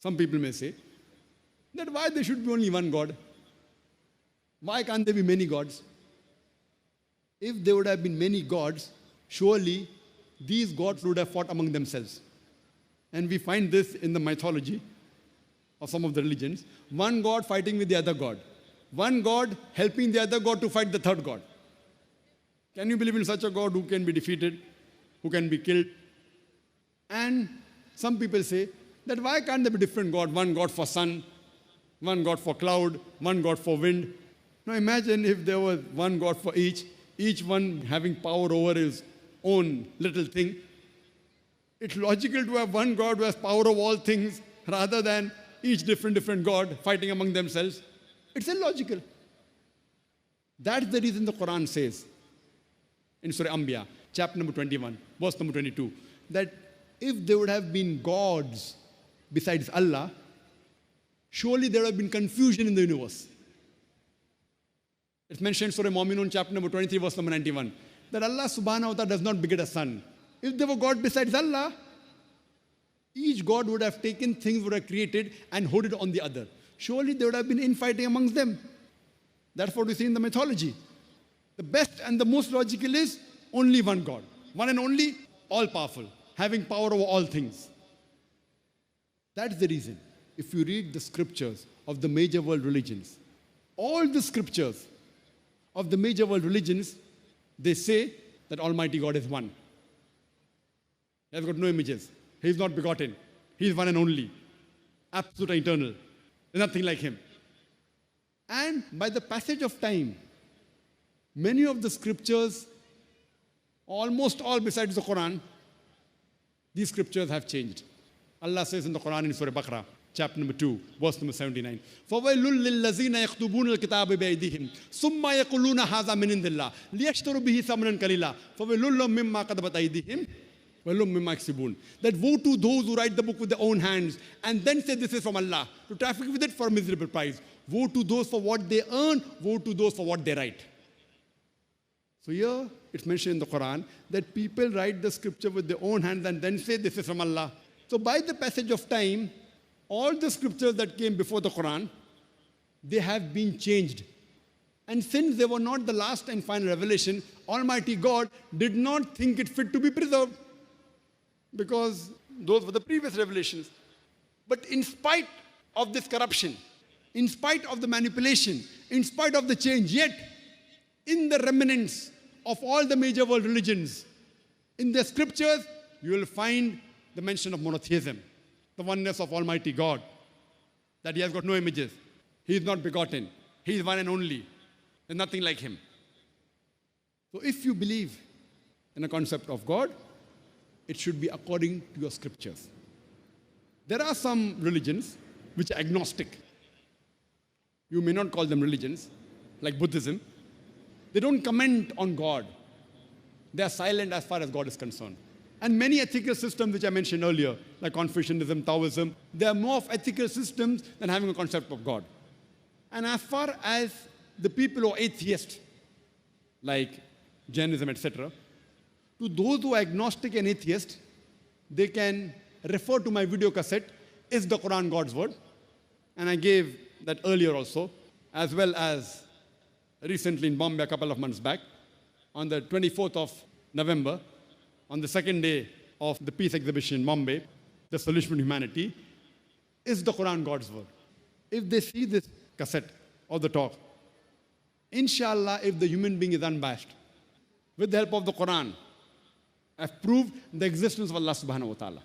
Some people may say that why there should be only one God? Why can't there be many gods? If there would have been many gods, surely these gods would have fought among themselves. And we find this in the mythology of some of the religions. One god fighting with the other god. One god helping the other god to fight the third god. Can you believe in such a God who can be defeated, who can be killed? And some people say that why can't there be different God? One God for sun, one God for cloud, one God for wind. Now imagine if there was one God for each one having power over his own little thing. It's logical to have one God who has power over all things rather than each different God fighting among themselves. It's illogical. That's the reason the Quran says in Surah Anbiya, chapter number 21, verse number 22, that if there would have been gods besides Allah, surely there would have been confusion in the universe. It's mentioned in Surah Mu'minun, chapter number 23, verse number 91, that Allah subhanahu wa ta'ala does not beget a son. If there were God besides Allah, each God would have taken things would have created and hoarded on the other. Surely there would have been infighting amongst them. That's what we see in the mythology. The best and the most logical is only one God. One and only, all-powerful, having power over all things. That's the reason. If you read the scriptures of the major world religions, all the scriptures of the major world religions, they say that Almighty God is one. He has got no images. He is not begotten. He is one and only. Absolute and eternal. There's nothing like him. And by the passage of time, many of the scriptures, almost all besides the Quran, these scriptures have changed. Allah says in the Quran in Surah Baqarah, chapter number 2, verse number 79, فَوَيْلٌ لِلَّذِينَ يَكْتُبُونَ الْكِتَابَ بِأَيْدِيهِمْ ثُمَّ يَقُولُونَ هَذَا مِنْ عِنْدِ اللَّهِ لِيَشْتَرُوا بِهِ ثَمَنًا قَلِيلًا فَوَيْلٌ لَهُم مِّمَّا كَتَبَتْ أَيْدِيهِمْ وَلَهُم مِّمَّا يَكْسِبُونَ. That woe to those who write the book with their own hands and then say this is from Allah, to traffic with it for a miserable price. Woe to those for what they earn, woe to those for what they write. So here it's mentioned in the Quran that people write the scripture with their own hands and then say this is from Allah. So by the passage of time, all the scriptures that came before the Quran, they have been changed. And since they were not the last and final revelation, Almighty God did not think it fit to be preserved, because those were the previous revelations. But in spite of this corruption, in spite of the manipulation, in spite of the change, yet in the remnants of all the major world religions, in the scriptures, you will find the mention of monotheism, the oneness of Almighty God, that He has got no images, He is not begotten, He is one and only, there's nothing like Him. So if you believe in a concept of God, it should be according to your scriptures. There are some religions which are agnostic. You may not call them religions, like Buddhism. They don't comment on God. They are silent as far as God is concerned. And many ethical systems which I mentioned earlier, like Confucianism, Taoism, they are more of ethical systems than having a concept of God. And as far as the people who are atheists, like Jainism, etc., to those who are agnostic and atheist, they can refer to my video cassette, Is the Quran God's Word? And I gave that earlier also, as well as recently in Bombay a couple of months back, on the 24th of November, on the second day of the peace exhibition in Bombay, The Solution to Humanity, Is the Quran God's Word? If they see this cassette or the talk, inshallah, if the human being is unabashed, with the help of the Quran, I've proved the existence of Allah subhanahu wa ta'ala.